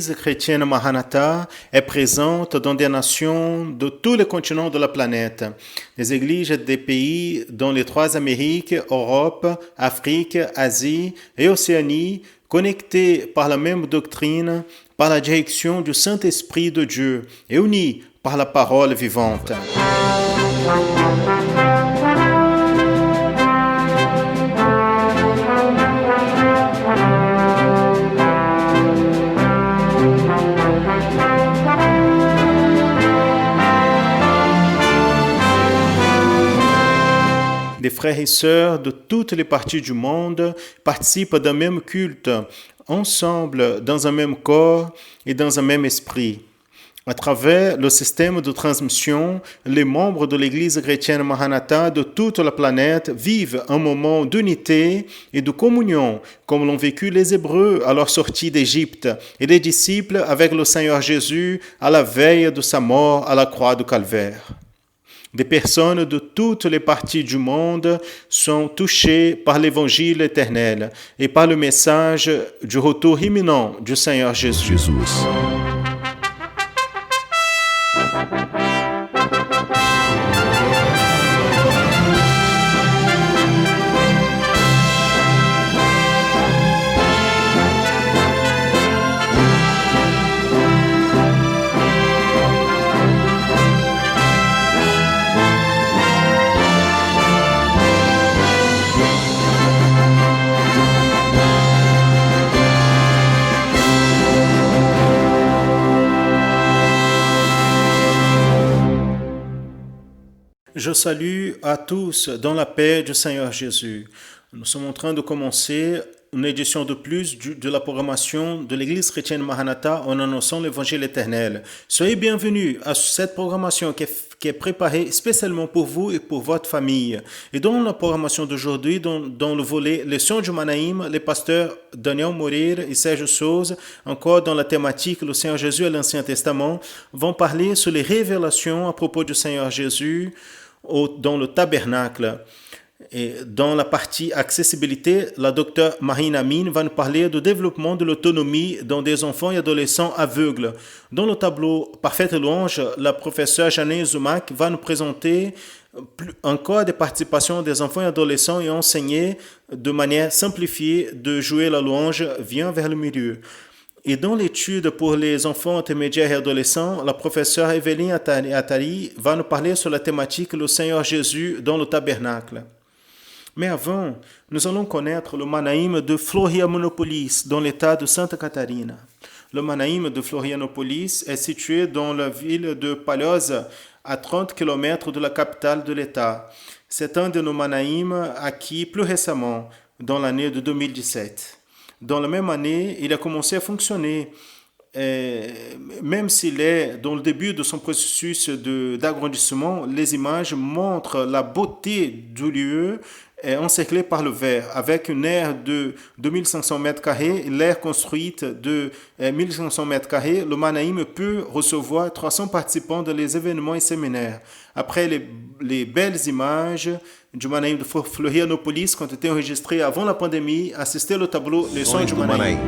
l'Église chrétienne Maranatha est présente dans des nations de tous les continents de la planète. Des églises des pays dans les 3 Amériques, Europe, Afrique, Asie et Océanie, connectées par la même doctrine, par la direction du Saint-Esprit de Dieu et unies par la parole vivante. Des frères et sœurs de toutes les parties du monde participent d'un même culte, ensemble dans un même corps et dans un même esprit. À travers le système de transmission, les membres de l'Église chrétienne Maranatha de toute la planète vivent un moment d'unité et de communion, comme l'ont vécu les Hébreux à leur sortie d'Égypte et les disciples avec le Seigneur Jésus à la veille de sa mort à la croix du Calvaire. Des personnes de toutes les parties du monde sont touchées par l'Évangile éternel et par le message du retour imminent du Seigneur Jésus. Je salue à tous dans la paix du Seigneur Jésus. Nous sommes en train de commencer une édition de plus de la programmation de l'Église chrétienne Maranatha en annonçant l'Évangile éternel. Soyez bienvenus à cette programmation qui est préparée spécialement pour vous et pour votre famille. Et dans la programmation d'aujourd'hui, dans le volet Leçon du Manaïm, les pasteurs Daniel Moreira et Serge Souza, encore dans la thématique Le Seigneur Jésus et l'Ancien Testament, vont parler sur les révélations à propos du Seigneur Jésus dans le tabernacle. Et dans la partie accessibilité, la docteure Marine Amin va nous parler du développement de l'autonomie dans des enfants et adolescents aveugles. Dans le tableau Parfaite louange, la professeure Janine Zoumak va nous présenter encore des participations des enfants et adolescents et enseigner de manière simplifiée de jouer la louange Viens vers le milieu. Et dans l'étude pour les enfants intermédiaires et adolescents, la professeure Evelyne Attali va nous parler sur la thématique Le Seigneur Jésus dans le tabernacle. Mais avant, nous allons connaître le Manaïm de Florianopolis dans l'état de Santa Catarina. Le Manaïm de Florianopolis est situé dans la ville de Palhoça, à 30 km de la capitale de l'État. C'est un de nos Manaïm acquis plus récemment, dans l'année de 2017. Dans la même année, il a commencé à fonctionner, même s'il est dans le début de son processus d'agrandissement. Les images montrent la beauté du lieu encerclé par le verre, avec une aire de 2500 m², l'aire construite de 1500 m². Le Manaïm peut recevoir 300 participants dans les événements et séminaires. Après les belles images du Manaïm de Florianopolis qui ont été enregistrées avant la pandémie, assistez au tableau Les Sons du Manaïm.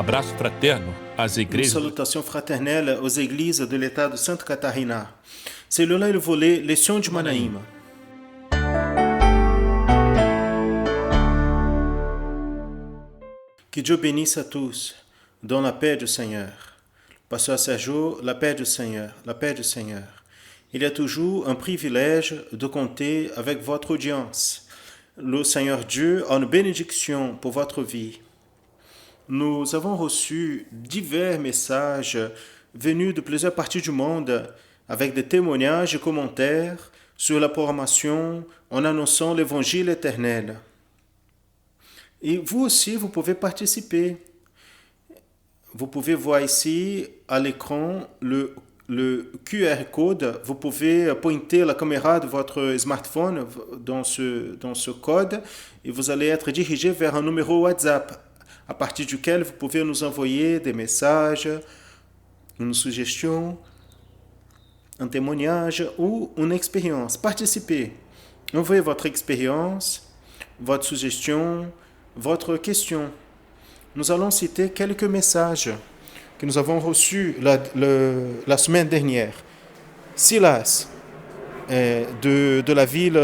abraço fraterno às Une igrejas. salutation fraternelle aux églises de l'État de Santa Catarina. Celui-là est le volet Leçon de Manaíma. Que Dieu bénisse à tous, dans la paix du Seigneur. Pasteur Sergio, la paix du Seigneur, la paix du Seigneur. Il est toujours un privilège de compter avec votre audience. Le Seigneur Dieu a une bénédiction pour votre vie. Nous avons reçu divers messages venus de plusieurs parties du monde avec des témoignages et commentaires sur la programmation en annonçant l'évangile éternel. Et vous aussi, vous pouvez participer. Vous pouvez voir ici à l'écran le QR code. Vous pouvez pointer la caméra de votre smartphone dans ce code et vous allez être dirigé vers un numéro WhatsApp à partir duquel vous pouvez nous envoyer des messages, une suggestion, un témoignage ou une expérience. Participez. Envoyez votre expérience, votre suggestion, votre question. Nous allons citer quelques messages que nous avons reçus la semaine dernière. Silas, de la ville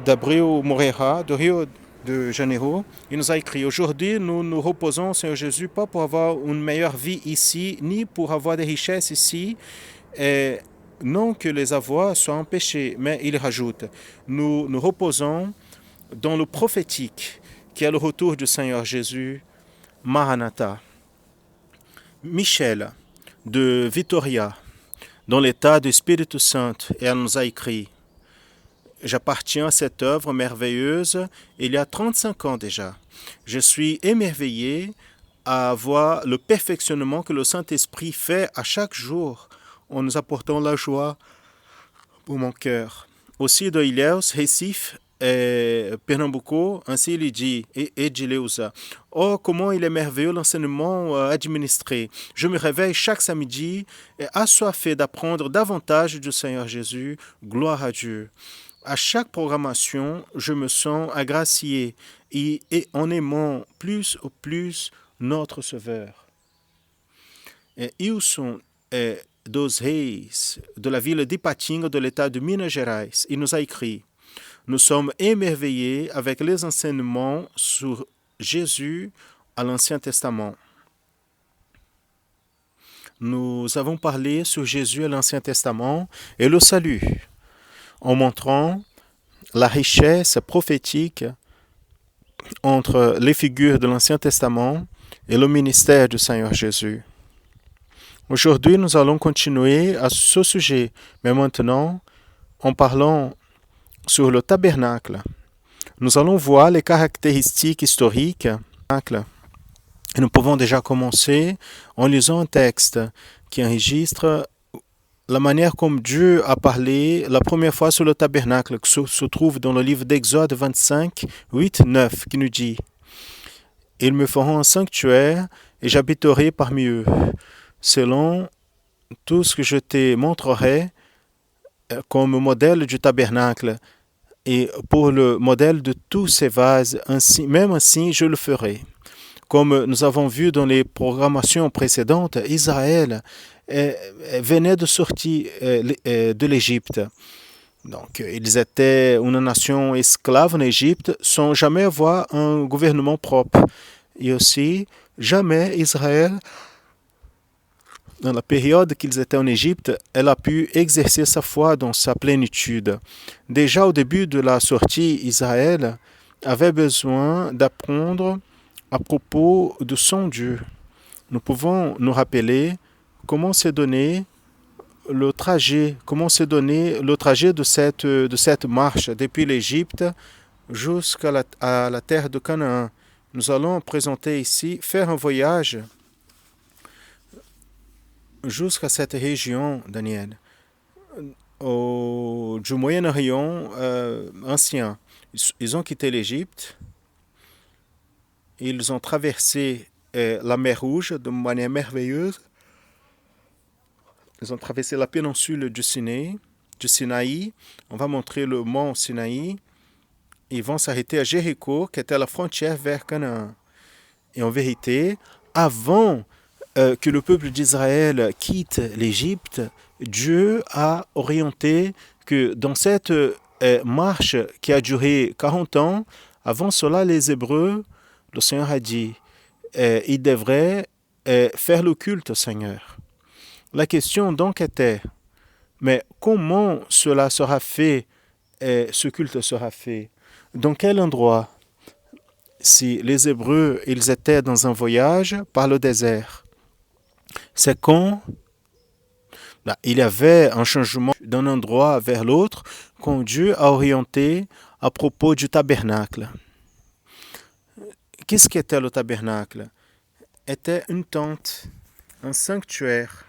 d'Abreu Moreira, de Rio de Janeiro, il nous a écrit: aujourd'hui, nous nous reposons, Seigneur Jésus, pas pour avoir une meilleure vie ici, ni pour avoir des richesses ici, et non que les avoirs soient empêchés, mais il rajoute: nous nous reposons dans le prophétique, qui est le retour du Seigneur Jésus, Maranatha. Michel, de Vitoria, dans l'état du Espírito Santo, et elle nous a écrit: j'appartiens à cette œuvre merveilleuse il y a 35 ans déjà. Je suis émerveillé à voir le perfectionnement que le Saint-Esprit fait à chaque jour en nous apportant la joie pour mon cœur. Aussi de Ilhéus, Recife et Pernambuco, ainsi il dit, et Edileuza. Oh, comment il est merveilleux l'enseignement administré. Je me réveille chaque samedi et assoiffé d'apprendre davantage du Seigneur Jésus. Gloire à Dieu. À chaque programmation, je me sens agracié et en aimant plus ou plus notre Sauveur. Et Wilson dos Reis, de la ville d'Ipatinga, de l'État de Minas Gerais, il nous a écrit: nous sommes émerveillés avec les enseignements sur Jésus à l'Ancien Testament. Nous avons parlé sur Jésus à l'Ancien Testament et le salut, en montrant la richesse prophétique entre les figures de l'Ancien Testament et le ministère du Seigneur Jésus. Aujourd'hui, nous allons continuer à ce sujet, mais maintenant, en parlant sur le tabernacle, nous allons voir les caractéristiques historiques. Et nous pouvons déjà commencer en lisant un texte qui enregistre la manière comme Dieu a parlé la première fois sur le tabernacle, qui se trouve dans le livre d'Exode 25, 8, 9, qui nous dit: ils me feront un sanctuaire et j'habiterai parmi eux, selon tout ce que je te montrerai comme modèle du tabernacle, et pour le modèle de tous ces vases, même ainsi je le ferai. Comme nous avons vu dans les programmations précédentes, Israël venait de sortir de l'Égypte. Donc, ils étaient une nation esclave en Égypte sans jamais avoir un gouvernement propre. Et aussi, jamais Israël, dans la période qu'ils étaient en Égypte, elle a pu exercer sa foi dans sa plénitude. Déjà au début de la sortie, Israël avait besoin d'apprendre à propos de son Dieu. Nous pouvons nous rappeler comment s'est donné le trajet de cette marche depuis l'Égypte jusqu'à la terre de Canaan. Nous allons présenter ici, faire un voyage jusqu'à cette région, Daniel, du Moyen-Orient ancien. Ils ont quitté l'Égypte, ils ont traversé la mer Rouge de manière merveilleuse, ils ont traversé la péninsule du Sinaï, on va montrer le mont Sinaï, ils vont s'arrêter à Jéricho, qui était la frontière vers Canaan. Et en vérité, avant que le peuple d'Israël quitte l'Égypte, Dieu a orienté que dans cette marche qui a duré 40 ans, avant cela, les Hébreux, le Seigneur a dit, ils devraient faire le culte au Seigneur. La question donc était, mais comment cela sera fait, ce culte sera fait? Dans quel endroit? Si les Hébreux, ils étaient dans un voyage par le désert, c'est quand il y avait un changement d'un endroit vers l'autre quand Dieu a orienté à propos du tabernacle. Qu'est-ce qu'était le tabernacle? Était une tente, un sanctuaire,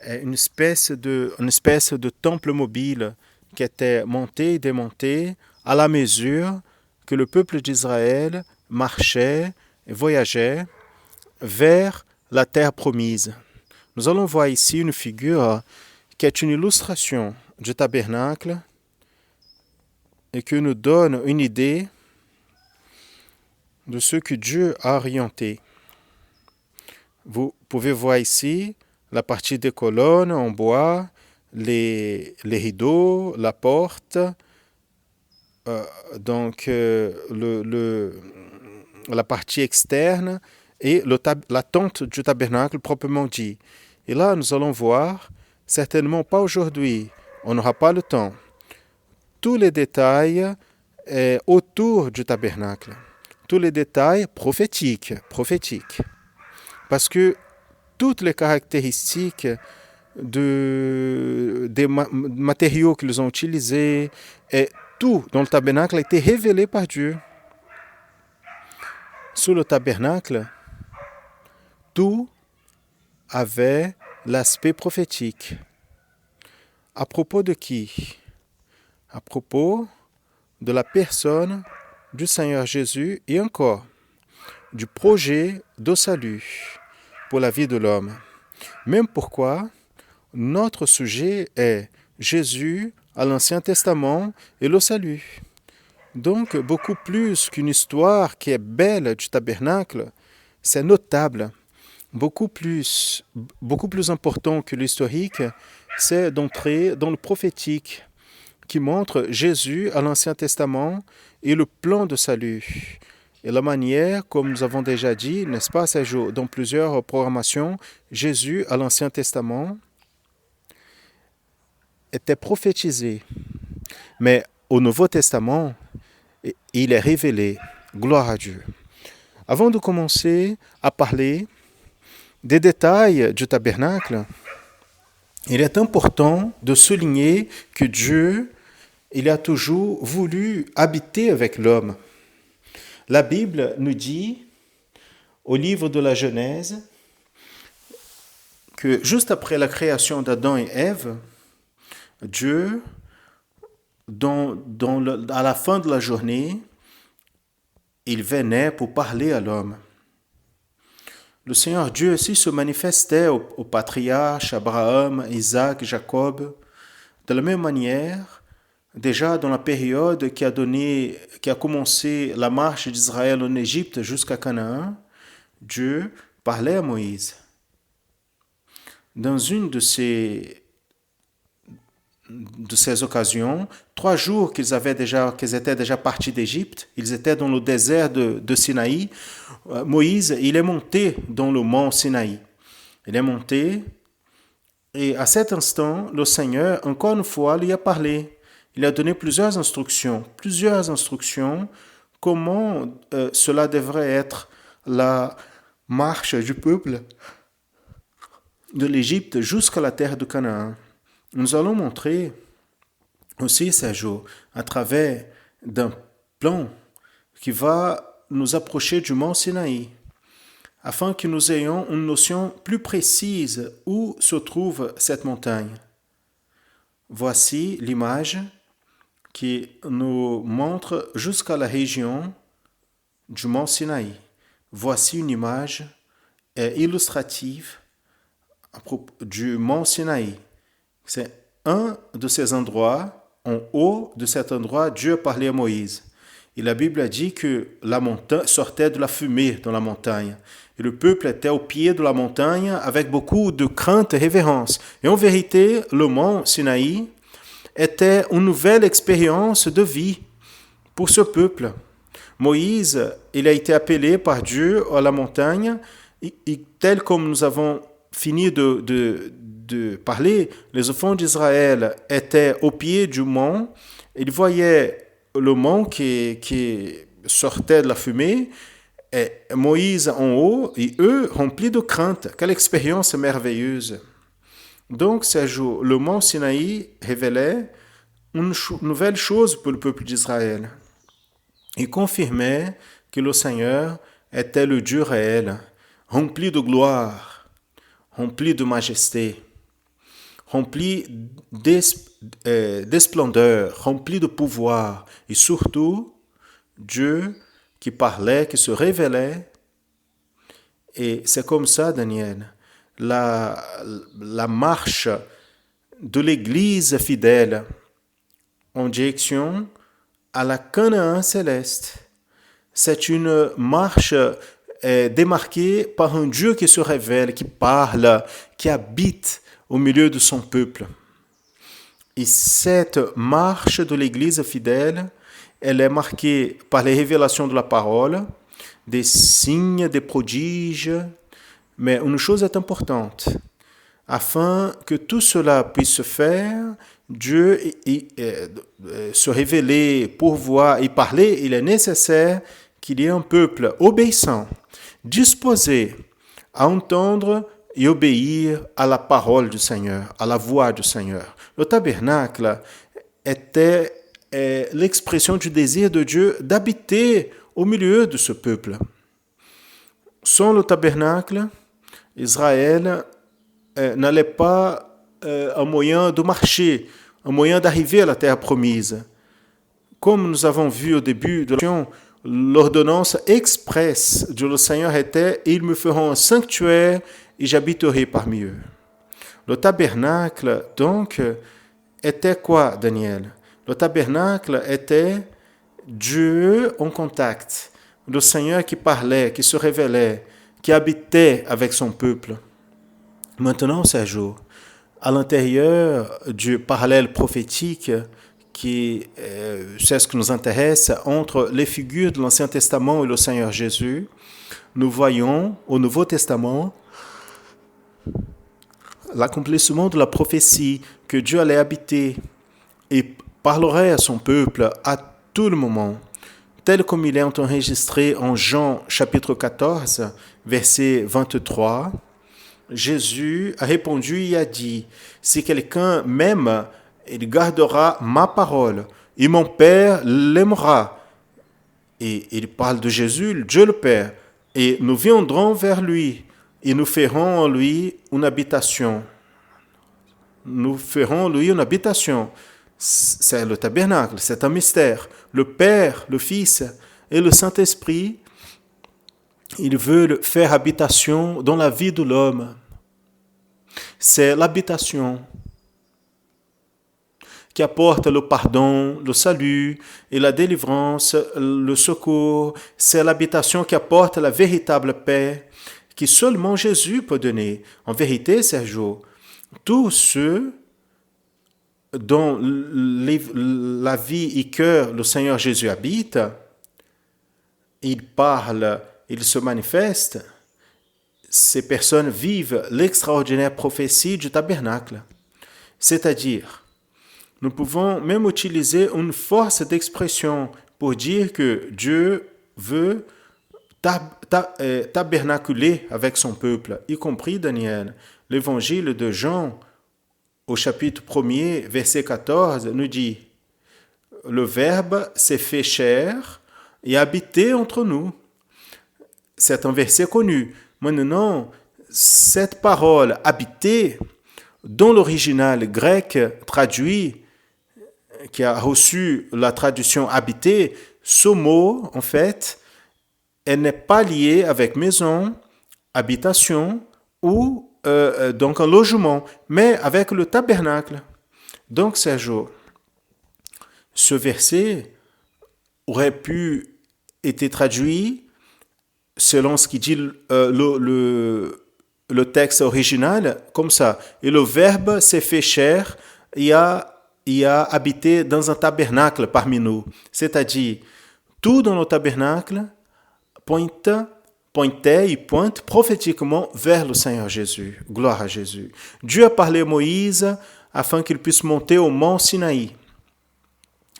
une espèce de temple mobile qui était monté et démonté à la mesure que le peuple d'Israël marchait et voyageait vers la terre promise. Nous allons voir ici une figure qui est une illustration du tabernacle et qui nous donne une idée de ce que Dieu a orienté. Vous pouvez voir ici la partie des colonnes en bois, les rideaux, la porte, la partie externe et la tente du tabernacle proprement dit. Et là, nous allons voir, certainement pas aujourd'hui, on n'aura pas le temps, tous les détails autour du tabernacle, tous les détails prophétiques, parce que toutes les caractéristiques des matériaux qu'ils ont utilisés, et tout dans le tabernacle a été révélé par Dieu. Sous le tabernacle, tout avait l'aspect prophétique. À propos de qui? À propos de la personne du Seigneur Jésus et encore du projet de salut pour la vie de l'homme. Même pourquoi notre sujet est Jésus à l'Ancien Testament et le salut. Donc, beaucoup plus qu'une histoire qui est belle du tabernacle, c'est notable. Beaucoup plus important que l'historique, c'est d'entrer dans le prophétique qui montre Jésus à l'Ancien Testament et le plan de salut. Et la manière, comme nous avons déjà dit, n'est-ce pas, dans plusieurs programmations, Jésus à l'Ancien Testament était prophétisé. Mais au Nouveau Testament, il est révélé. Gloire à Dieu. Avant de commencer à parler des détails du tabernacle, il est important de souligner que Dieu, il a toujours voulu habiter avec l'homme. La Bible nous dit, au livre de la Genèse, que juste après la création d'Adam et Ève, Dieu, à la fin de la journée, il venait pour parler à l'homme. Le Seigneur Dieu aussi se manifestait aux patriarches, Abraham, Isaac, Jacob. De la même manière, déjà dans la période qui a commencé la marche d'Israël en Égypte jusqu'à Canaan, Dieu parlait à Moïse. Dans une de ces occasions, 3 jours qu'ils étaient déjà partis d'Égypte, ils étaient dans le désert de Sinaï. Moïse, il est monté dans le mont Sinaï. Il est monté et à cet instant, le Seigneur, encore une fois, lui a parlé. Il a donné plusieurs instructions, comment cela devrait être la marche du peuple de l'Égypte jusqu'à la terre de Canaan. Nous allons montrer aussi ces jours à travers d'un plan qui va nous approcher du mont Sinaï, afin que nous ayons une notion plus précise où se trouve cette montagne. Voici l'image qui nous montre jusqu'à la région du mont Sinaï. Voici une image illustrative du mont Sinaï. C'est un de ces endroits, en haut de cet endroit, Dieu parlait à Moïse. Et la Bible a dit que la montagne sortait de la fumée dans la montagne. Et le peuple était au pied de la montagne avec beaucoup de crainte et révérence. Et en vérité, le mont Sinaï était une nouvelle expérience de vie pour ce peuple. Moïse, il a été appelé par Dieu à la montagne, et tel comme nous avons fini de parler, les enfants d'Israël étaient au pied du mont, ils voyaient le mont qui sortait de la fumée, et Moïse en haut, et eux remplis de crainte. Quelle expérience merveilleuse! Donc, ce jour, le mont Sinaï révélait une nouvelle chose pour le peuple d'Israël. Il confirmait que le Seigneur était le Dieu réel, rempli de gloire, rempli de majesté, rempli d'esplendeur, rempli de pouvoir, et surtout, Dieu qui parlait, qui se révélait. Et c'est comme ça, Daniel, la marche de l'Église fidèle en direction à la Canaan céleste. C'est une marche démarquée par un Dieu qui se révèle, qui parle, qui habite au milieu de son peuple. Et cette marche de l'Église fidèle, elle est marquée par les révélations de la parole, des signes, des prodiges. Mais une chose est importante. Afin que tout cela puisse se faire, Dieu se révéler, pourvoir et parler, il est nécessaire qu'il y ait un peuple obéissant, disposé à entendre et obéir à la parole du Seigneur, à la voix du Seigneur. Le tabernacle était l'expression du désir de Dieu d'habiter au milieu de ce peuple. Sans le tabernacle, Israël n'allait pas un moyen de marcher, un moyen d'arriver à la terre promise. Comme nous avons vu au début de l'ordonnance expresse de le Seigneur était « Ils me feront un sanctuaire et j'habiterai parmi eux ». Le tabernacle, donc, était quoi, Daniel? Le tabernacle était Dieu en contact, le Seigneur qui parlait, qui se révélait, qui habitait avec son peuple. Maintenant, c'est jour. À l'intérieur du parallèle prophétique, qui c'est ce qui nous intéresse, entre les figures de l'Ancien Testament et le Seigneur Jésus, nous voyons au Nouveau Testament l'accomplissement de la prophétie que Dieu allait habiter et parlerait à son peuple à tout le moment, tel comme il est enregistré en Jean chapitre 14, verset 23. Jésus a répondu et a dit, « Si quelqu'un m'aime, il gardera ma parole, et mon Père l'aimera. » Et il parle de Jésus, Dieu le Père. « Et nous viendrons vers lui, et nous ferons en lui une habitation. » Nous ferons en lui une habitation. C'est le tabernacle, c'est un mystère. Le Père, le Fils et le Saint-Esprit, ils veulent faire habitation dans la vie de l'homme. C'est l'habitation qui apporte le pardon, le salut et la délivrance, le secours. C'est l'habitation qui apporte la véritable paix que seulement Jésus peut donner. En vérité, Sergio, tous ceux dont la vie et cœur le Seigneur Jésus habite, il parle, il se manifeste, ces personnes vivent l'extraordinaire prophétie du tabernacle. C'est-à-dire, nous pouvons même utiliser une force d'expression pour dire que Dieu veut tabernaculer avec son peuple, y compris Daniel. L'évangile de Jean, au chapitre 1er, verset 14, nous dit « Le Verbe s'est fait chair et a habité entre nous ». C'est un verset connu. Maintenant, cette parole « habiter », dans l'original grec traduit, qui a reçu la traduction « habiter », ce mot, en fait, elle n'est pas liée avec maison, habitation ou donc un logement, mais avec le tabernacle. Donc, Sergio, ce verset aurait pu être traduit selon ce qui dit le texte original, comme ça. Et le Verbe s'est fait chair et a habité dans un tabernacle parmi nous. C'est-à-dire, tout dans le tabernacle pointait et pointe prophétiquement vers le Seigneur Jésus. Gloire à Jésus. Dieu a parlé à Moïse afin qu'il puisse monter au mont Sinaï.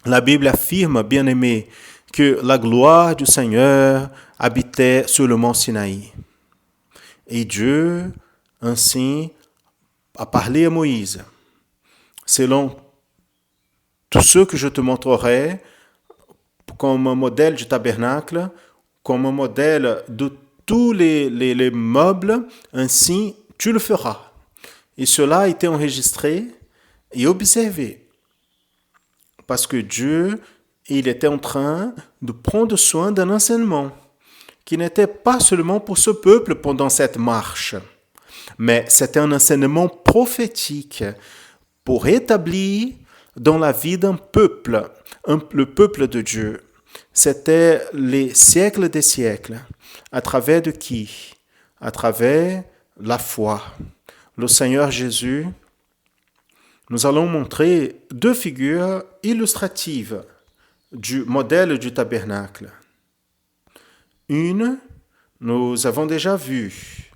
La Bible affirme, bien-aimé, que la gloire du Seigneur habitait sur le mont Sinaï. Et Dieu, ainsi, a parlé à Moïse. Selon tout ce que je te montrerai comme un modèle du tabernacle, comme un modèle de tous les meubles, ainsi tu le feras. Et cela a été enregistré et observé. Parce que Dieu, il était en train de prendre soin d'un enseignement qui n'était pas seulement pour ce peuple pendant cette marche, mais c'était un enseignement prophétique pour établir dans la vie d'un peuple, le peuple de Dieu. C'était les siècles des siècles. À travers de qui? À travers la foi. Le Seigneur Jésus, nous allons montrer deux figures illustratives du modèle du tabernacle. Une, nous avons déjà vu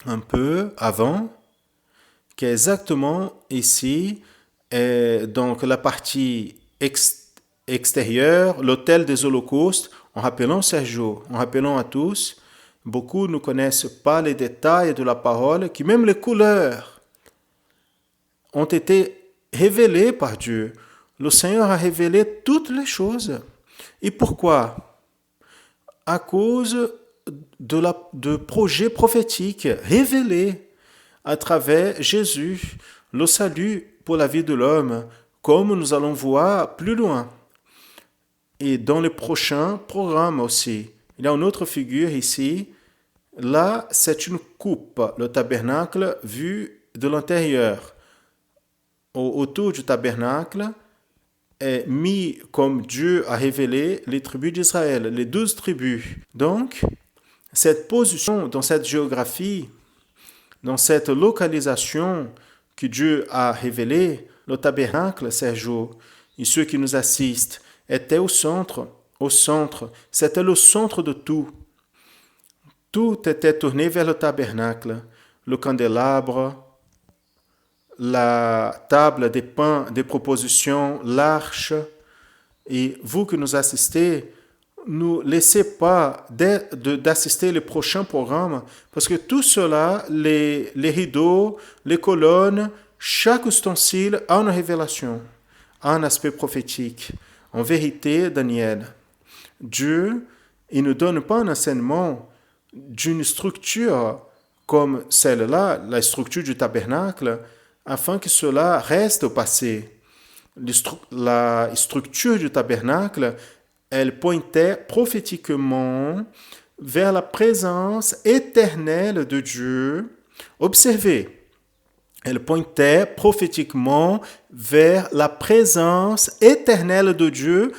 un peu avant, qui est exactement ici, donc la partie extérieure, l'autel des holocaustes, en rappelant Sergio, en rappelant à tous, beaucoup ne connaissent pas les détails de la parole, qui même les couleurs ont été révélées par Dieu. Le Seigneur a révélé toutes les choses. Et pourquoi? À cause de projets prophétiques révélés à travers Jésus, le salut pour la vie de l'homme, comme nous allons voir plus loin. Et dans les prochains programmes aussi. Il y a une autre figure ici. Là, c'est une coupe, le tabernacle vu de l'intérieur. Autour du tabernacle est mis comme Dieu a révélé les tribus d'Israël, les 12 tribus. Donc, cette position dans cette géographie, dans cette localisation que Dieu a révélée, le tabernacle, Sergio, et ceux qui nous assistent, était au centre, c'était le centre de tout. Tout était tourné vers le tabernacle, le candélabre, la table des pains, des propositions, l'arche. Et vous qui nous assistez, ne laissez pas d'assister les prochains programmes, parce que tout cela, les rideaux, les colonnes, chaque ustensile a une révélation, a un aspect prophétique. En vérité, Daniel, Dieu, il ne donne pas un enseignement d'une structure comme celle-là, la structure du tabernacle, afin que cela reste au passé. La structure du tabernacle, elle pointait prophétiquement vers la présence éternelle de Dieu. Observez, elle pointait prophétiquement vers la présence éternelle de Dieu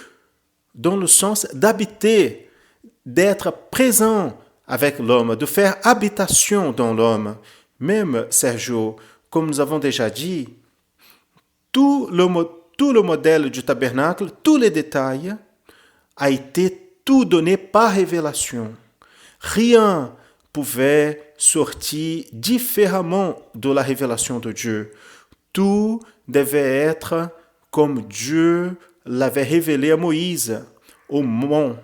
dans le sens d'habiter, d'être présent avec l'homme, de faire habitation dans l'homme. Même, Sergio, comme nous avons déjà dit, tout le modèle du tabernacle, tous les détails, a été tout donné par révélation. Rien pouvait sortir différemment de la révélation de Dieu. Tout devait être comme Dieu l'avait révélé à Moïse, au mont.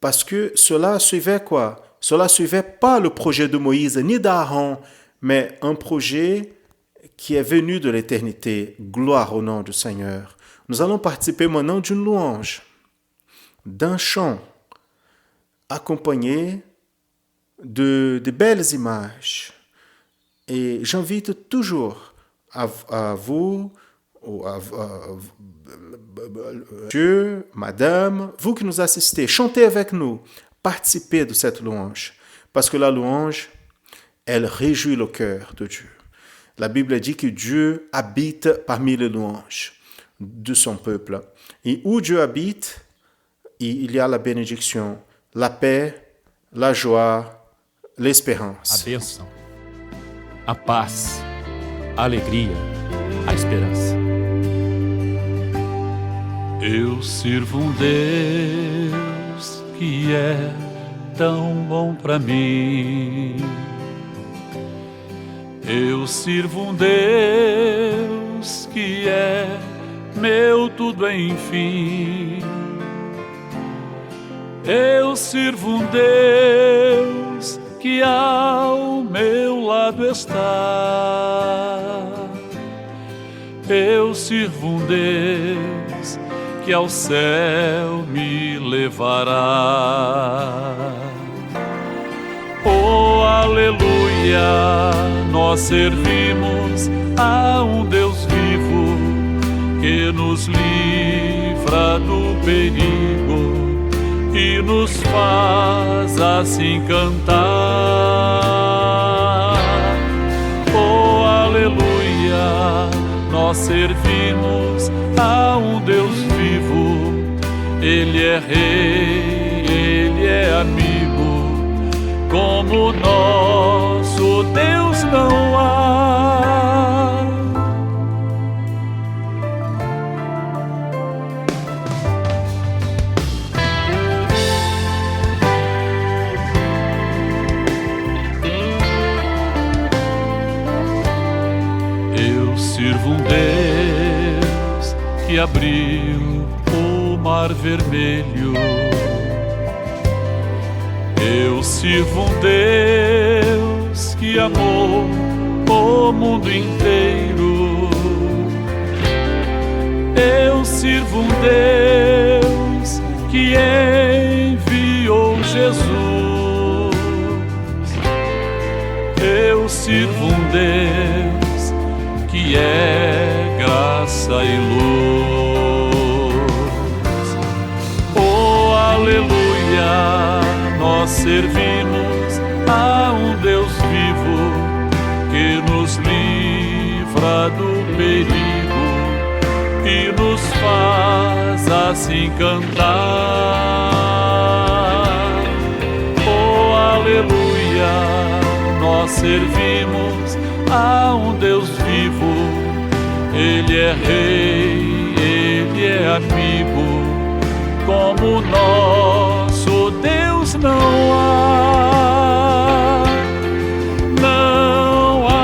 Parce que cela suivait quoi? Cela suivait pas le projet de Moïse ni d'Aaron, mais un projet qui est venu de l'éternité. Gloire au nom du Seigneur. Nous allons participer maintenant d'une louange, d'un chant, accompagné de belles images. Et j'invite toujours à vous, monsieur, madame, vous qui nous assistez, chantez avec nous, participez de cette louange. Parce que la louange, elle réjouit le cœur de Dieu. La Bible dit que Dieu habite parmi les louanges de son peuple. Et où Dieu habite, il y a la bénédiction, la paix, la joie, A l'espérance. bênção, a paz, a alegria, a esperança. Eu sirvo um Deus que é tão bom pra mim. Eu sirvo um Deus que é meu tudo enfim. Eu sirvo um Deus que ao meu lado está. Eu sirvo um Deus que ao céu me levará. Oh, aleluia, nós servimos a um Deus vivo que nos livra do perigo e nos faz assim cantar. Oh, aleluia, nós servimos a um Deus vivo. Ele é rei, ele é amigo, como nosso Deus não há. Eu sirvo um Deus que abriu o mar vermelho. Eu sirvo um Deus que amou o mundo inteiro. Eu sirvo um Deus que enviou Jesus. Eu sirvo um Deus que é graça e luz. Oh, aleluia, nós servimos a um Deus vivo que nos livra do perigo e nos faz assim cantar. Oh, aleluia, nós servimos a um Deus vivo. Ele é rei, ele é amigo, como nosso Deus não há. Não há,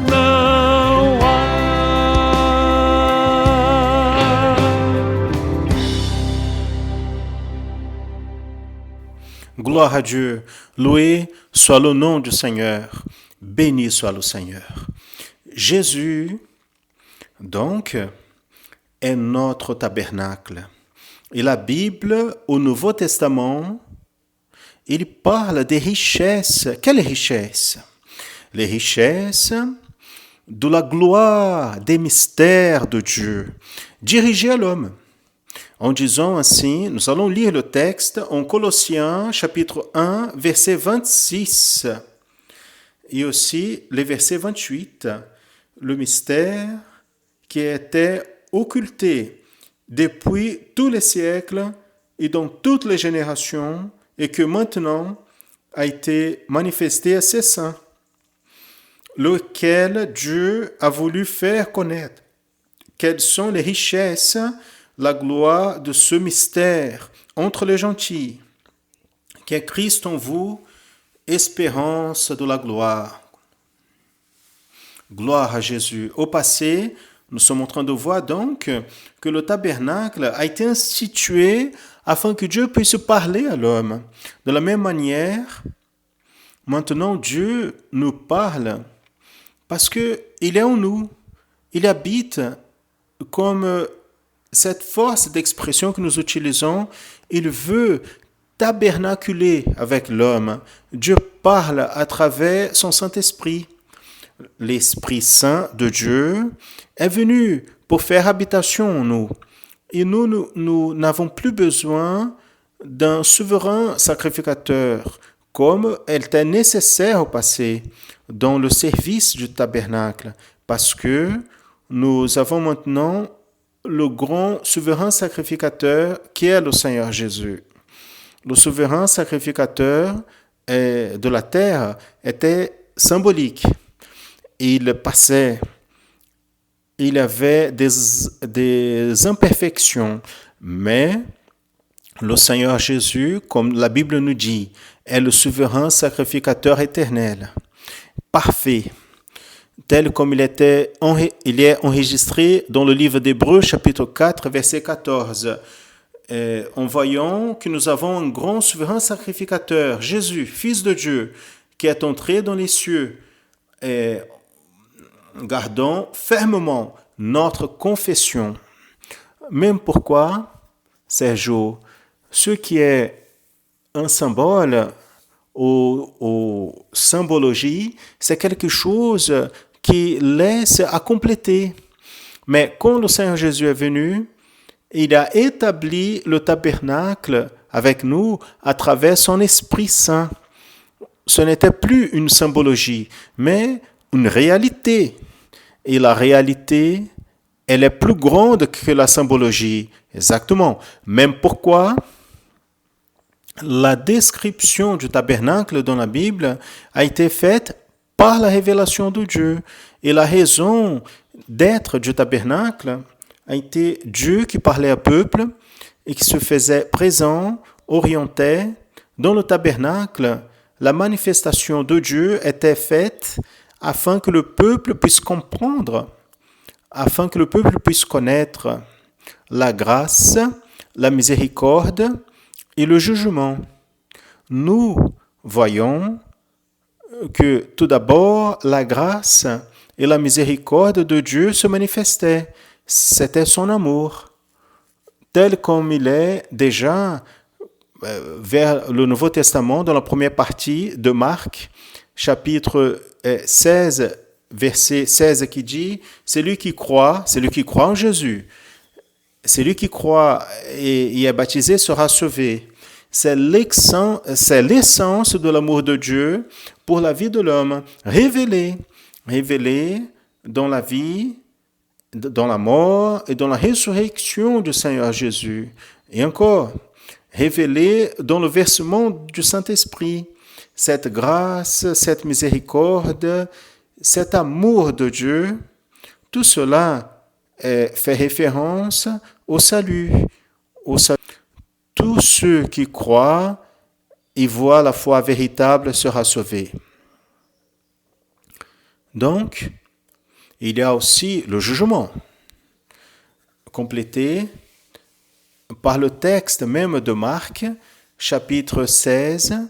não há. Gloire à Dieu. Loué soit le nom du Seigneur. Béni soit le Seigneur. Jésus, donc, est notre tabernacle. Et la Bible, au Nouveau Testament, il parle des richesses. Quelles richesses? Les richesses de la gloire, des mystères de Dieu, dirigés à l'homme. En disant ainsi, nous allons lire le texte en Colossiens chapitre 1, verset 26 et aussi le verset 28, le mystère qui était occulté depuis tous les siècles et dans toutes les générations et que maintenant a été manifesté à ses saints, lequel Dieu a voulu faire connaître. Quelles sont les richesses, la gloire de ce mystère entre les gentils, qui est Christ en vous, espérance de la gloire. Gloire à Jésus. Au passé, nous sommes en train de voir donc que le tabernacle a été institué afin que Dieu puisse parler à l'homme. De la même manière, maintenant Dieu nous parle parce qu'il est en nous. Il habite comme cette force d'expression que nous utilisons. Il veut tabernaculer avec l'homme. Dieu parle à travers son Saint-Esprit. L'Esprit Saint de Dieu est venu pour faire habitation en nous. Et nous n'avons plus besoin d'un souverain sacrificateur, comme elle était nécessaire au passé dans le service du tabernacle, parce que nous avons maintenant le grand souverain sacrificateur qui est le Seigneur Jésus. Le souverain sacrificateur de la terre était symbolique. Il passait, il avait des imperfections, mais le Seigneur Jésus, comme la Bible nous dit, est le souverain sacrificateur éternel, parfait, tel comme il est enregistré dans le livre d'Hébreux, chapitre 4, verset 14. En voyant que nous avons un grand souverain sacrificateur, Jésus, Fils de Dieu, qui est entré dans les cieux, gardons fermement notre confession. Même pourquoi, Sergio, ce qui est un symbole ou symbologie, c'est quelque chose qui laisse à compléter. Mais quand le Seigneur Jésus est venu, il a établi le tabernacle avec nous à travers son Esprit Saint. Ce n'était plus une symbologie, mais une réalité. Et la réalité, elle est plus grande que la symbologie. Exactement. Même pourquoi la description du tabernacle dans la Bible a été faite par la révélation de Dieu. Et la raison d'être du tabernacle a été Dieu qui parlait au peuple et qui se faisait présent, orienté. Dans le tabernacle, la manifestation de Dieu était faite afin que le peuple puisse comprendre, afin que le peuple puisse connaître la grâce, la miséricorde et le jugement. Nous voyons que tout d'abord, la grâce et la miséricorde de Dieu se manifestaient. C'était son amour, tel comme il est déjà vers le Nouveau Testament, dans la première partie de Marc, chapitre 16, verset 16, qui dit « Celui qui croit en Jésus, celui qui croit et est baptisé sera sauvé. » C'est l'essence de l'amour de Dieu pour la vie de l'homme, révélé dans la vie, dans la mort et dans la résurrection du Seigneur Jésus. Et encore, révélé dans le versement du Saint-Esprit. Cette grâce, cette miséricorde, cet amour de Dieu, tout cela fait référence au salut. Tous ceux qui croient et voient la foi véritable sera sauvé. Donc, il y a aussi le jugement, complété par le texte même de Marc, chapitre 16,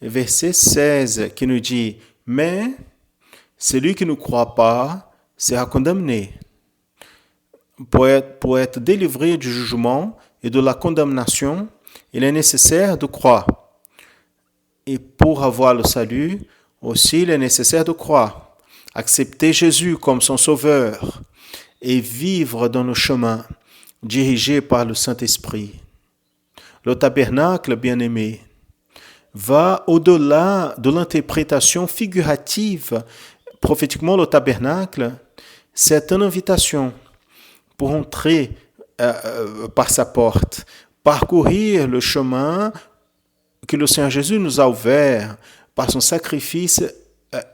verset 16, qui nous dit « Mais celui qui ne croit pas sera condamné. » Pour être délivré du jugement et de la condamnation, il est nécessaire de croire. Et pour avoir le salut, aussi, il est nécessaire de croire. Accepter Jésus comme son sauveur et vivre dans le chemin dirigé par le Saint-Esprit. Le tabernacle, bien-aimé, va au-delà de l'interprétation figurative. Prophétiquement, le tabernacle, c'est une invitation pour entrer par sa porte, parcourir le chemin que le Seigneur Jésus nous a ouvert par son sacrifice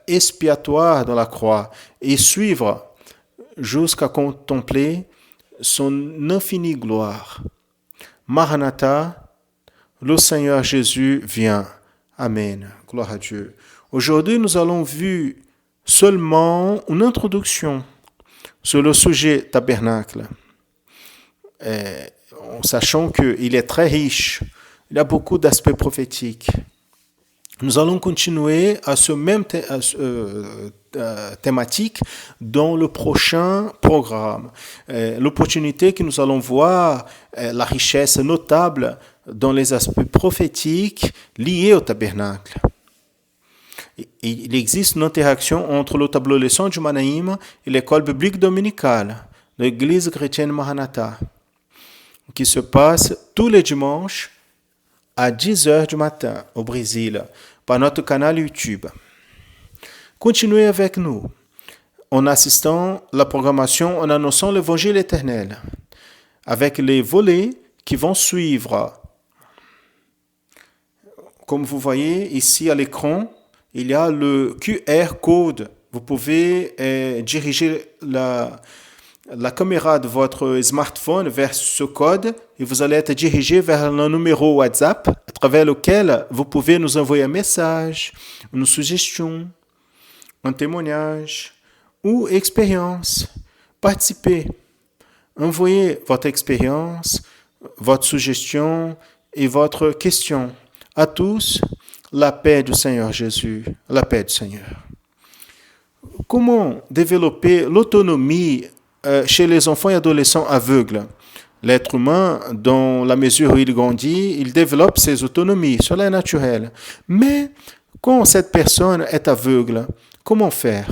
expiatoire dans la croix et suivre jusqu'à contempler son infinie gloire. Maranatha, le Seigneur Jésus vient. Amen. Gloire à Dieu. Aujourd'hui, nous allons voir seulement une introduction sur le sujet tabernacle. En sachant qu'il est très riche, il y a beaucoup d'aspects prophétiques. Nous allons continuer à ce même thématique dans le prochain programme. L'opportunité que nous allons voir, la richesse notable dans les aspects prophétiques liés au tabernacle. Il existe une interaction entre le tableau leçon du Manaïm et l'école biblique dominicale de l'Église chrétienne Maranatha, qui se passe tous les dimanches à 10h du matin au Brésil, par notre canal YouTube. Continuez avec nous en assistant à la programmation en annonçant l'évangile éternel. avec les volets qui vont suivre. Comme vous voyez ici à l'écran, il y a le QR code. Vous pouvez diriger la caméra de votre smartphone vers ce code et vous allez être dirigé vers un numéro WhatsApp à travers lequel vous pouvez nous envoyer un message, une suggestion, un témoignage ou expérience. Participez. Envoyez votre expérience, votre suggestion et votre question. À tous, la paix du Seigneur Jésus, la paix du Seigneur. Comment développer l'autonomie chez les enfants et adolescents aveugles? L'être humain, dans la mesure où il grandit, il développe ses autonomies. Cela est naturel. Mais quand cette personne est aveugle, comment faire?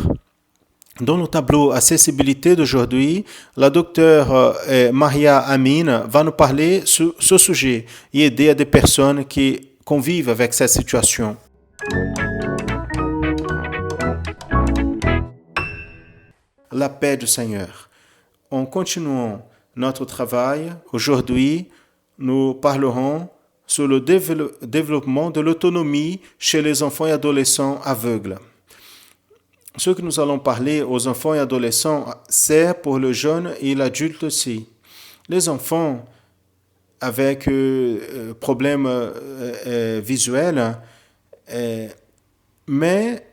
Dans le tableau accessibilité d'aujourd'hui, la docteure Maria Amin va nous parler sur ce sujet et aider à des personnes qui convivent avec cette situation. La paix du Seigneur. En continuant notre travail, aujourd'hui, nous parlerons sur le développement de l'autonomie chez les enfants et adolescents aveugles. Ce que nous allons parler aux enfants et adolescents sert pour le jeune et l'adulte aussi. Les enfants avec problèmes visuels, mais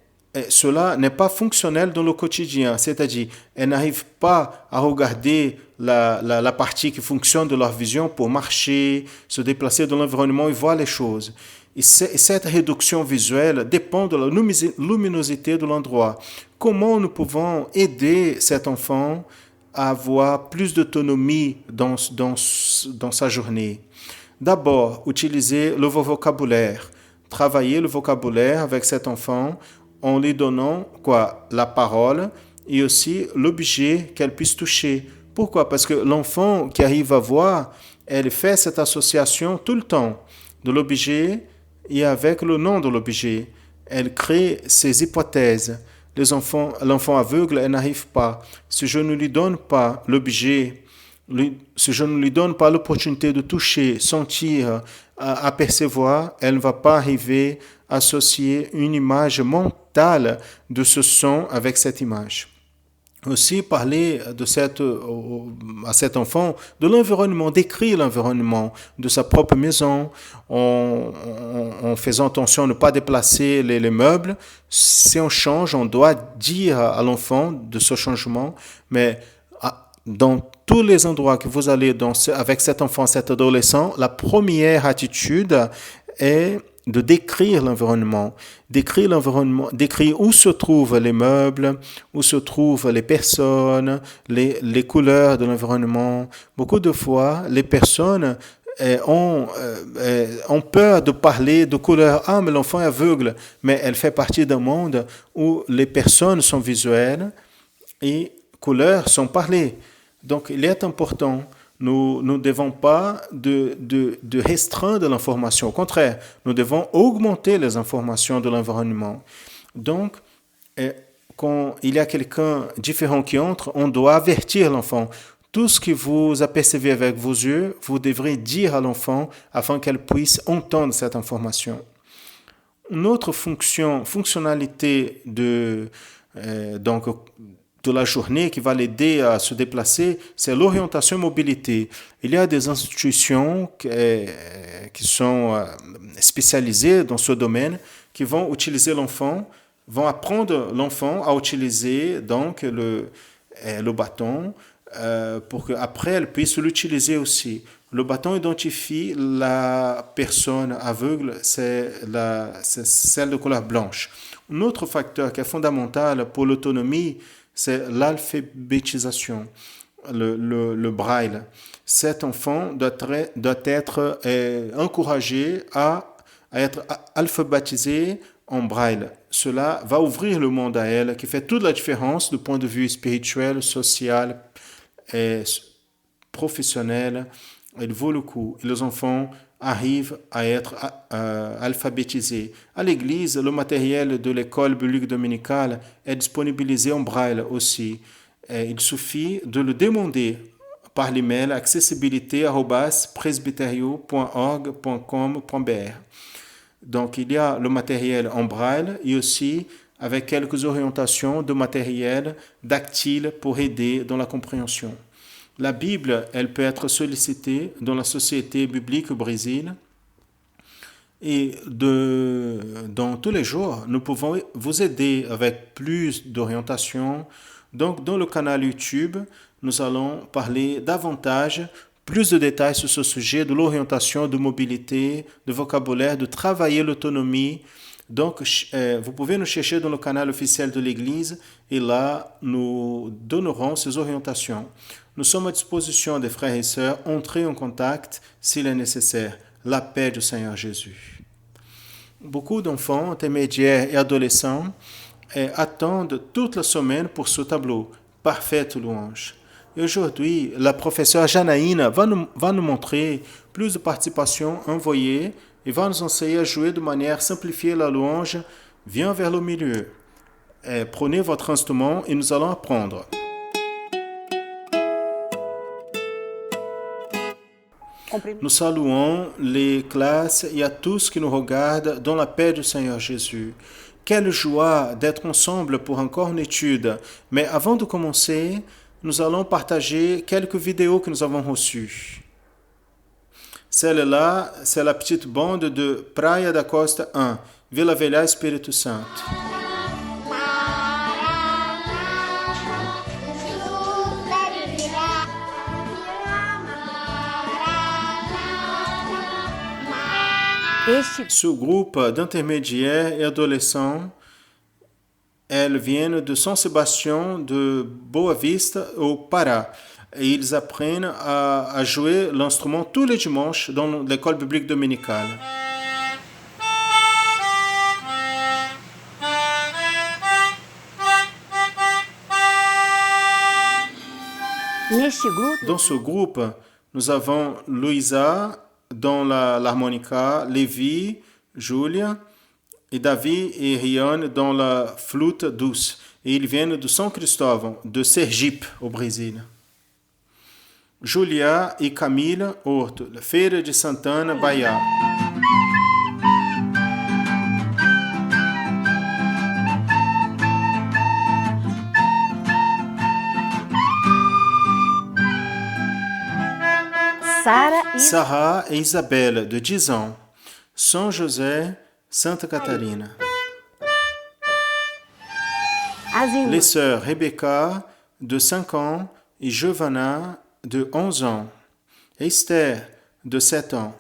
cela n'est pas fonctionnel dans le quotidien, c'est-à-dire elles n'arrivent pas à regarder la partie qui fonctionne de leur vision pour marcher, se déplacer dans l'environnement et voir les choses. Et cette réduction visuelle dépend de la luminosité de l'endroit. Comment nous pouvons aider cet enfant à avoir plus d'autonomie dans sa journée? D'abord, utiliser le vocabulaire. Travailler le vocabulaire avec cet enfant en lui donnant la parole et aussi l'objet qu'elle puisse toucher. Pourquoi? Parce que l'enfant qui arrive à voir, elle fait cette association tout le temps de l'objet et avec le nom de l'objet. Elle crée ses hypothèses. L'enfant aveugle, elle n'arrive pas. Si je ne lui donne pas l'objet, si je ne lui donne pas l'opportunité de toucher, sentir, apercevoir, elle ne va pas arriver à associer une image mentale de ce son avec cette image. Aussi parler à cet enfant de l'environnement, décrire l'environnement de sa propre maison en faisant attention à ne pas déplacer les meubles. Si on change, on doit dire à l'enfant de ce changement, mais dans tous les endroits que vous allez avec cet enfant, cet adolescent, la première attitude est de décrire l'environnement, décrire où se trouvent les meubles, où se trouvent les personnes, les couleurs de l'environnement. Beaucoup de fois, les personnes ont peur de parler de couleurs. Ah, mais l'enfant est aveugle, mais elle fait partie d'un monde où les personnes sont visuelles et couleurs sont parlées. Donc, il est important. Nous ne devons pas de restreindre l'information. Au contraire, nous devons augmenter les informations de l'environnement. Donc, quand il y a quelqu'un différent qui entre, on doit avertir l'enfant. Tout ce que vous apercevez avec vos yeux, vous devrez dire à l'enfant afin qu'elle puisse entendre cette information. Une autre fonctionnalité de la journée qui va l'aider à se déplacer, c'est l'orientation et mobilité. Il y a des institutions qui sont spécialisées dans ce domaine, qui vont utiliser l'enfant, vont apprendre l'enfant à utiliser donc le bâton pour qu'après elle puisse l'utiliser aussi. Le bâton identifie la personne aveugle, c'est celle de couleur blanche. Un autre facteur qui est fondamental pour l'autonomie, c'est l'alphabétisation, le braille. Cet enfant doit être encouragé à être alphabétisé en braille. Cela va ouvrir le monde à elle, qui fait toute la différence du point de vue spirituel, social et professionnel. Il vaut le coup. Et les enfants arrivent à être alphabétisés. À l'église, le matériel de l'école biblique dominicale est disponibilisé en braille aussi. Et il suffit de le demander par l'email accessibilité@presbyterio.org.com.br. Donc, il y a le matériel en braille et aussi avec quelques orientations de matériel tactile pour aider dans la compréhension. La Bible, elle peut être sollicitée dans la Société biblique au Brésil. Et dans tous les jours, nous pouvons vous aider avec plus d'orientation. Donc, dans le canal YouTube, nous allons parler davantage, plus de détails sur ce sujet de l'orientation, de mobilité, de vocabulaire, de travailler l'autonomie. Donc, vous pouvez nous chercher dans le canal officiel de l'Église et là, nous donnerons ces orientations. Nous sommes à disposition des frères et sœurs. Entrez en contact s'il est nécessaire. La paix du Seigneur Jésus. Beaucoup d'enfants, intermédiaires et adolescents attendent toute la semaine pour ce tableau. Parfaite louange. Et aujourd'hui, la professeure Janaïna va nous montrer plus de participation envoyée et va nous enseigner à jouer de manière simplifiée la louange. Viens vers le milieu. Prenez votre instrument et nous allons apprendre. Nous saluons les classes et à tous qui nous regardent dans la paix du Seigneur Jésus. Quelle joie d'être ensemble pour encore une étude. Mais avant de commencer, nous allons partager quelques vidéos que nous avons reçues. Celle-là, c'est la petite bande de Praia da Costa 1, Vila Velha, Espírito Santo. Ce groupe d'intermédiaires et adolescents, elles viennent de São Sebastião de Boa Vista, au Pará. Et ils apprennent à jouer l'instrument tous les dimanches dans l'école biblique dominicale. Dans ce groupe, nous avons Luisa dans l'harmonica, Levi, Julia, et Davi et Riane dans la flûte douce. Et ils viennent de São Cristóvão, de Sergipe, au Brésil. Julia e Camila Horto, Feira de Santana, Bahia. Sarah e Isabela, de 10 ans. São José, Santa Catarina. Les sœurs Rebecca, de 5 ans, et Giovanna, de 11 ans. Esther, de 7 ans.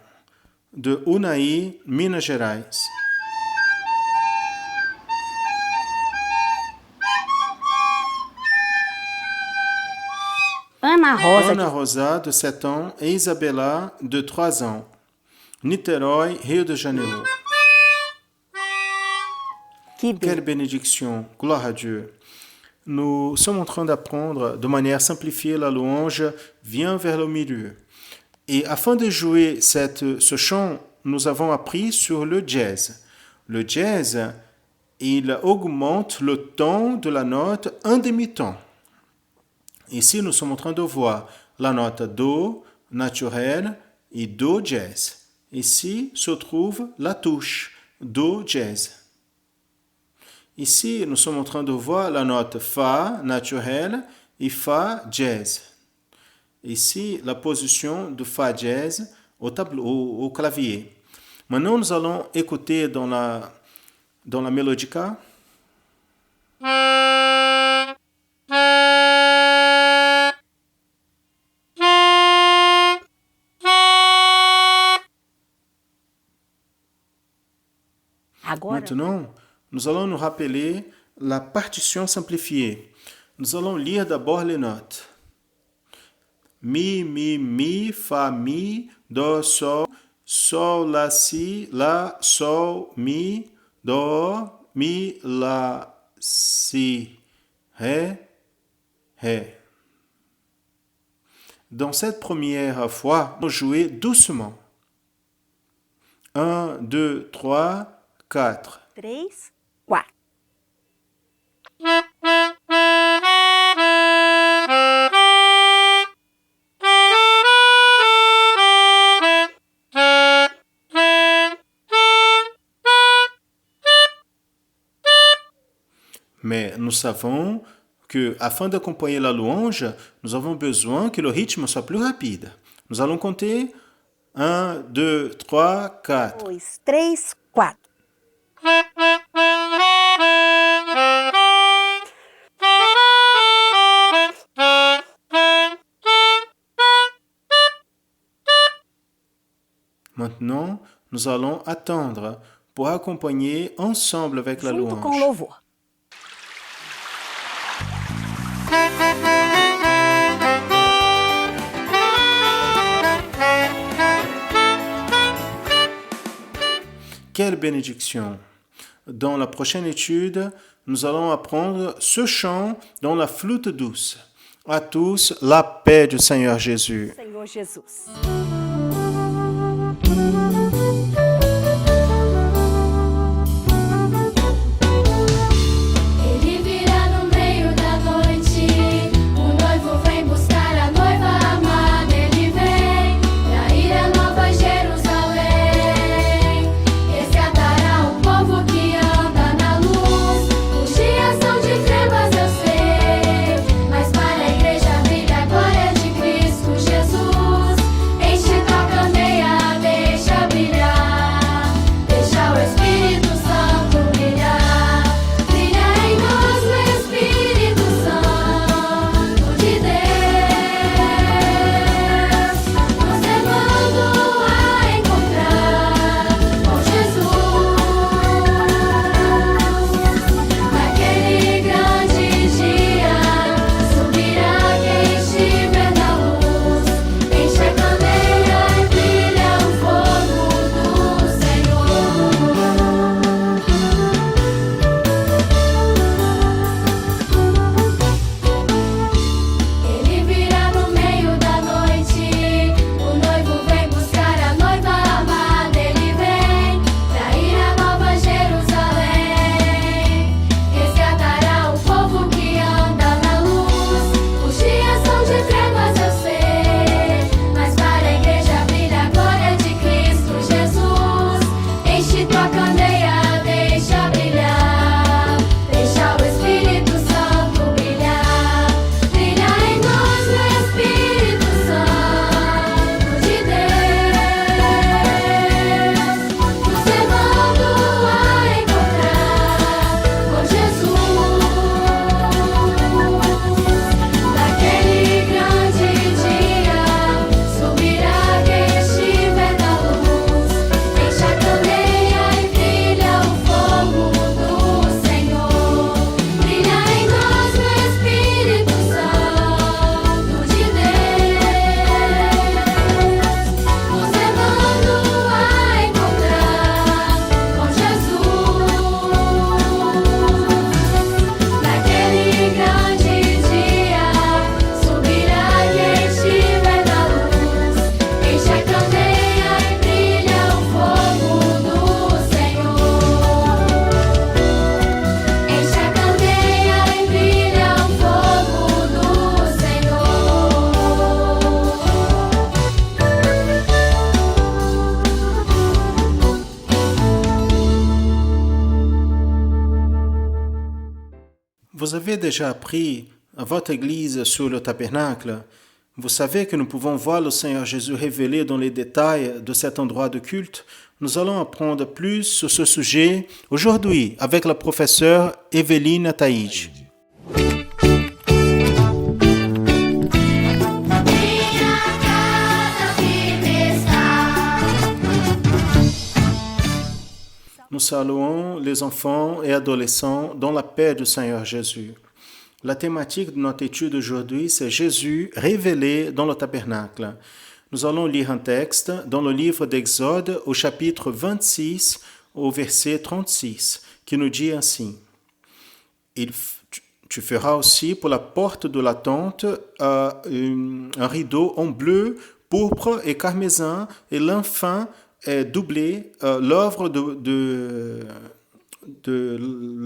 De Unai, Minas Gerais. Ana Rosa, de 7 ans, et Isabela, de 3 ans. Niterói, Rio de Janeiro. Quelle bénédiction, gloire à Dieu. Nous sommes en train d'apprendre de manière simplifiée la louange « Viens vers le milieu ». Et afin de jouer ce chant, nous avons appris sur le jazz. Le jazz, il augmente le ton de la note un demi-ton. Ici, nous sommes en train de voir la note Do naturel et Do jazz. Ici se trouve la touche Do jazz. Ici, nous sommes en train de voir la note Fa naturel et Fa jazz. Ici, la position de Fa jazz au clavier. Maintenant, nous allons écouter dans la mélodica. Maintenant, nous allons nous rappeler la partition simplifiée. Nous allons lire d'abord les notes. Mi, mi, fa, mi, do, sol, la, si, sol, mi, do, mi, la, si, ré. Dans cette première fois, nous jouons doucement. 1, 2, 3, 4. 3, 4. Mais nous savons que, afin d'accompagner la louange, nous avons besoin que le rythme soit plus rapide. Nous allons compter 1, 2, 3, 4. 2, 3, 4. Maintenant, nous allons attendre pour accompagner ensemble avec la Junto com o louange. louvor. Quelle bénédiction! Dans la prochaine étude, nous allons apprendre ce chant dans la flûte douce. À tous, la paix du Seigneur Jésus. Senhor Jesus. Ele virá no meio da noite, o noivo vem buscar a noiva amada. Ele vem pra ir a Nova Jerusalém, resgatará o povo que anda na luz. Os dias são de trevas, eu sei, mas para a igreja brilha a glória de Cristo Jesus. Enche tua candeia, deixa brilhar, deixa o Espírito Santo brilhar. Brilha em nós o Espírito Santo de Deus, nos levando a encontrar com Jesus. Naquele grande dia subirá quem estiver na luz, enche a candeia e brilha o fogo do Senhor. Ele virá no meio da noite, o noivo vem buscar a noiva amada. Ele vem pra ir a Nova Jerusalém, resgatará o povo que anda na luz. Os dias são de trevas, eu sei, mas para a igreja brilha a glória de Cristo Jesus. Enche tua candeia, deixa brilhar, deixa o Espírito Santo brilhar. Brilha em nós o Espírito Santo de Deus, nos levando a encontrar com Jesus. Naquele grande dia subirá quem estiver na luz, enche a candeia e brilha o fogo do Senhor. Brilha em nós o Espírito Santo de Deus, nos levando a encontrar com Jesus. Naquele grande dia subirá quem estiver na luz, enche a candeia e brilha o fogo do Senhor. Enche a candeia e brilha o fogo do Senhor. Vous avez déjà appris à votre église sur le tabernacle. Vous savez que nous pouvons voir le Seigneur Jésus révélé dans les détails de cet endroit de culte. Nous allons apprendre plus sur ce sujet aujourd'hui avec la professeure Evelyne Taïj. Minha casa firme está. Nous saluons les enfants et adolescents dans la paix du Seigneur Jésus. La thématique de notre étude aujourd'hui, c'est Jésus révélé dans le tabernacle. Nous allons lire un texte dans le livre d'Exode au chapitre 26 au verset 36 qui nous dit ainsi. Tu feras aussi pour la porte de la tente un rideau en bleu, pourpre et carmésin et lin fin est doublé, l'œuvre de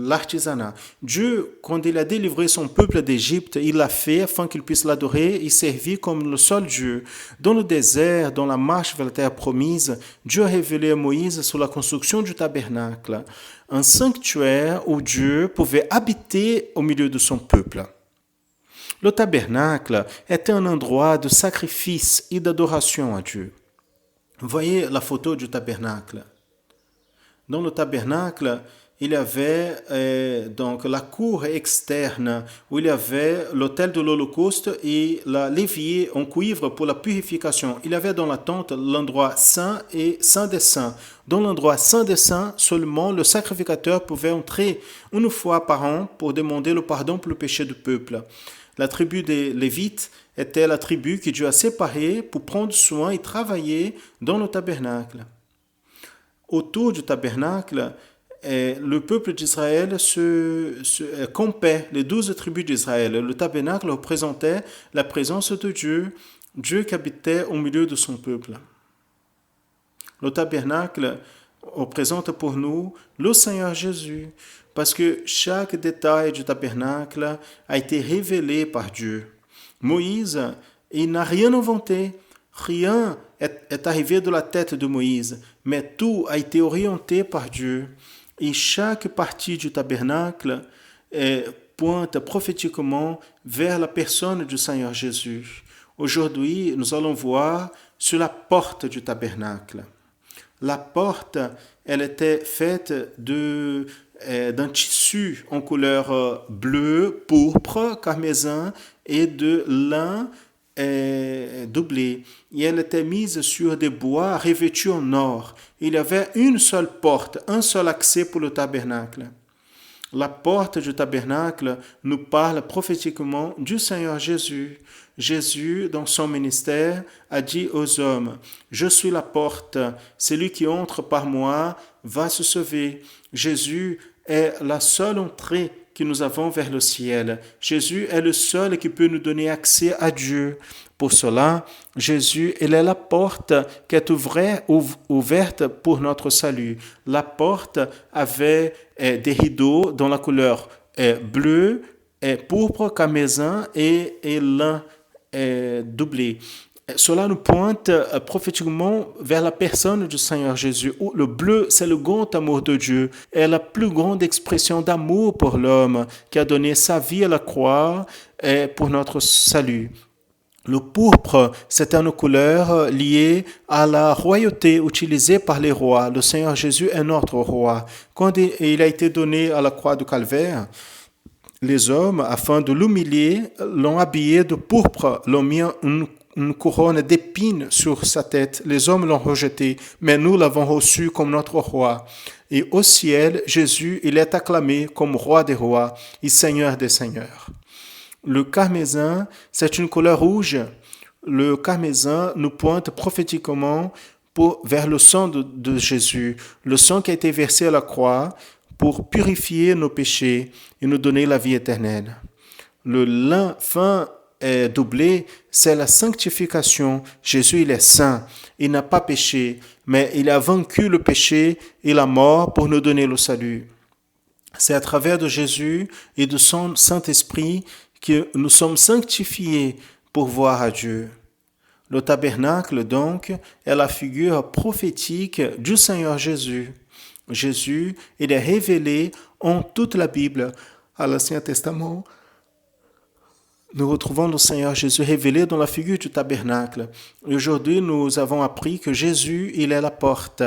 l'artisanat. Dieu, quand il a délivré son peuple d'Égypte, il l'a fait afin qu'il puisse l'adorer et servir comme le seul Dieu. Dans le désert, dans la marche vers la terre promise, Dieu a révélé à Moïse sur la construction du tabernacle, un sanctuaire où Dieu pouvait habiter au milieu de son peuple. Le tabernacle était un endroit de sacrifice et d'adoration à Dieu. Voyez la photo du tabernacle. Dans le tabernacle, il y avait donc la cour externe où il y avait l'autel de l'Holocauste et l'évier en cuivre pour la purification. Il y avait dans la tente l'endroit saint et saint des saints. Dans l'endroit saint des saints, seulement le sacrificateur pouvait entrer une fois par an pour demander le pardon pour le péché du peuple. La tribu des Lévites était la tribu que Dieu a séparée pour prendre soin et travailler dans le tabernacle. Autour du tabernacle, le peuple d'Israël se campait, les 12 tribus d'Israël. Le tabernacle représentait la présence de Dieu, Dieu qui habitait au milieu de son peuple. Le tabernacle représente pour nous le Seigneur Jésus, parce que chaque détail du tabernacle a été révélé par Dieu. Moïse, il n'a rien inventé, rien est arrivé de la tête de Moïse, mais tout a été orienté par Dieu. Et chaque partie du tabernacle pointe prophétiquement vers la personne du Seigneur Jésus. Aujourd'hui, nous allons voir sur la porte du tabernacle. La porte, elle était faite d'un tissu en couleur bleue, pourpre, carmésin et de lin doublé. Et elle était mise sur des bois revêtus en or. Il y avait une seule porte, un seul accès pour le tabernacle. La porte du tabernacle nous parle prophétiquement du Seigneur Jésus. Jésus, dans son ministère, a dit aux hommes, « Je suis la porte, celui qui entre par moi va se sauver. » Jésus est la seule entrée que nous avons vers le ciel. Jésus est le seul qui peut nous donner accès à Dieu. Pour cela, Jésus, il est la porte qui est ouverte pour notre salut. La porte avait des rideaux dont la couleur est bleue, pourpre, carmésin et lin doublé. Cela nous pointe prophétiquement vers la personne du Seigneur Jésus. Le bleu, c'est le grand amour de Dieu. Et la plus grande expression d'amour pour l'homme qui a donné sa vie à la croix pour notre salut. Le pourpre, c'est une couleur liée à la royauté utilisée par les rois. Le Seigneur Jésus est notre roi. Quand il a été donné à la croix du Calvaire, les hommes, afin de l'humilier, l'ont habillé de pourpre, l'ont mis une couronne d'épines sur sa tête. Les hommes l'ont rejeté, mais nous l'avons reçu comme notre roi. Et au ciel, Jésus, il est acclamé comme roi des rois et seigneur des seigneurs. Le carmésin, c'est une couleur rouge. Le carmésin nous pointe prophétiquement vers le sang de Jésus, le sang qui a été versé à la croix pour purifier nos péchés et nous donner la vie éternelle. Le lin fin doublé, c'est la sanctification. Jésus, il est saint, il n'a pas péché, mais il a vaincu le péché et la mort pour nous donner le salut. C'est à travers de Jésus et de son Saint-Esprit que nous sommes sanctifiés pour voir à Dieu. Le tabernacle, donc, est la figure prophétique du Seigneur Jésus. Jésus, il est révélé en toute la Bible. À l'Ancien Testament, nous retrouvons le Seigneur Jésus révélé dans la figure du tabernacle. Aujourd'hui, nous avons appris que Jésus, il est la porte.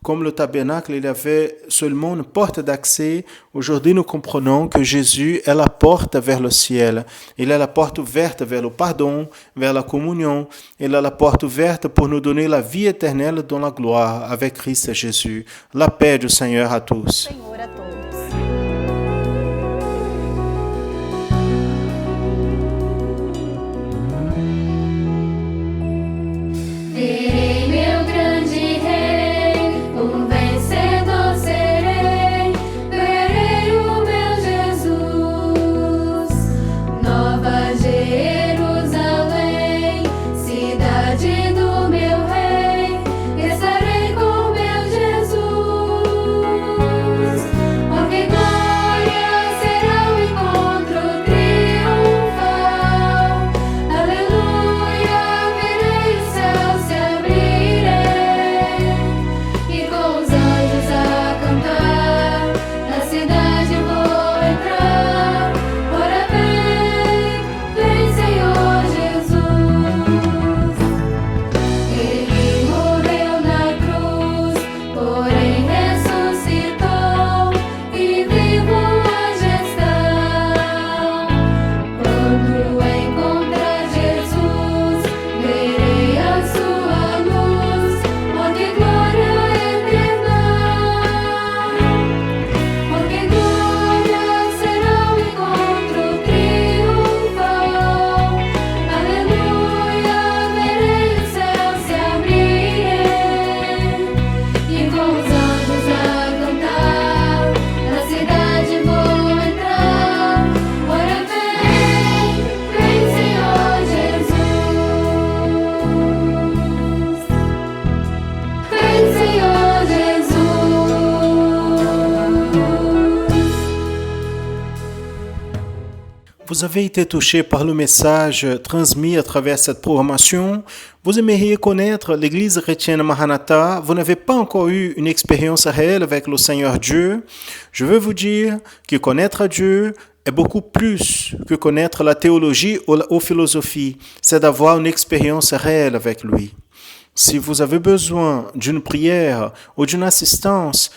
Comme le tabernacle, il y avait seulement une porte d'accès. Aujourd'hui, nous comprenons que Jésus est la porte vers le ciel. Il est la porte ouverte vers le pardon, vers la communion. Il est la porte ouverte pour nous donner la vie éternelle dans la gloire avec Christ Jésus. La paix du Seigneur à tous. Senhor a todos. Verei meu grande rei, um vencedor serei. Verei o meu Jesus, Nova Jerusalém, cidade do meu rei. Estarei com meu Jesus. vous avez été touché par le message transmis à travers cette programmation. Vous aimeriez connaître l'Église chrétienne Maranatha. Vous n'avez pas encore eu une expérience réelle avec le Seigneur Dieu. Je veux vous dire que connaître Dieu est beaucoup plus que connaître la théologie ou la philosophie. C'est d'avoir une expérience réelle avec lui. Si vous avez besoin d'une prière ou d'une assistance,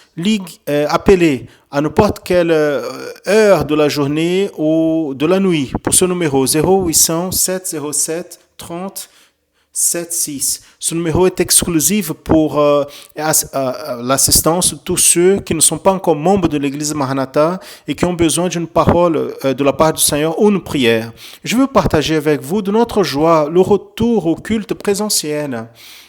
appelez à n'importe quelle heure de la journée ou de la nuit pour ce numéro 0800 707 30 76. Ce numéro est exclusif pour l'assistance de tous ceux qui ne sont pas encore membres de l'Église Maranatha et qui ont besoin d'une parole de la part du Seigneur ou une prière. Je veux partager avec vous de notre joie le retour au culte présentiel.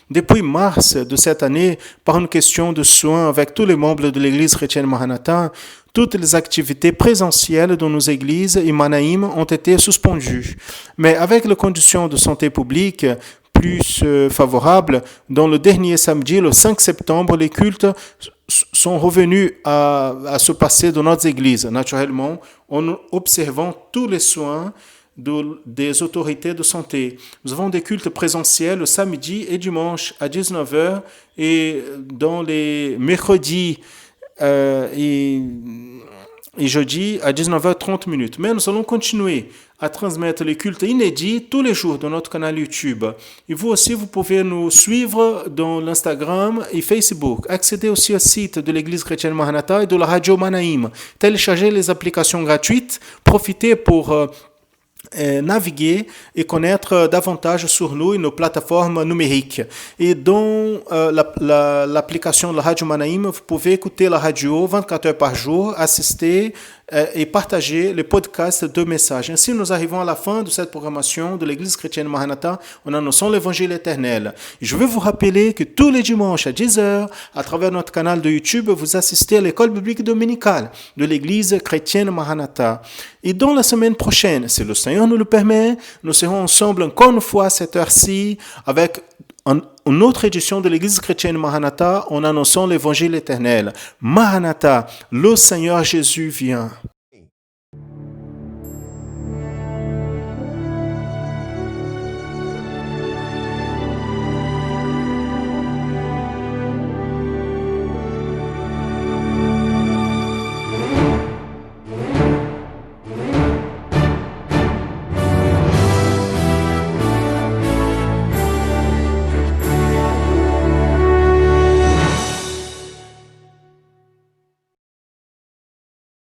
Depuis mars de cette année, par une question de soins avec tous les membres de l'Église chrétienne Maranatha, toutes les activités présentielles dans nos églises et Manaïm ont été suspendues. Mais avec les conditions de santé publique plus favorables, dans le dernier samedi, le 5 septembre, les cultes sont revenus à se passer dans notre église, naturellement, en observant tous les soins des autorités de santé. Nous avons des cultes présentiels le samedi et dimanche à 19h et dans les mercredis et jeudi à 19h30. Mais nous allons continuer à transmettre les cultes inédits tous les jours dans notre canal YouTube. Et vous aussi, vous pouvez nous suivre dans l'Instagram et Facebook. Accédez aussi au site de l'Église chrétienne Maranatha et de la radio Manaïm. Téléchargez les applications gratuites. Profitez pour naviguer et connaître davantage sur nous et nos plateformes numériques. Et dans l'application de la radio Manaïm, vous pouvez écouter la radio 24 heures par jour, assister et partager les podcasts de messages. Ainsi, nous arrivons à la fin de cette programmation de l'Église chrétienne Maranatha en annonçant l'Évangile éternel. Et je veux vous rappeler que tous les dimanches à 10h, à travers notre canal de YouTube, vous assistez à l'école biblique dominicale de l'Église chrétienne Maranatha. Et dans la semaine prochaine, si le Seigneur nous le permet, nous serons ensemble encore une fois à cette heure-ci avec une autre édition de l'Église chrétienne Maranatha en annonçant l'Évangile éternel. Maranatha, le Seigneur Jésus vient.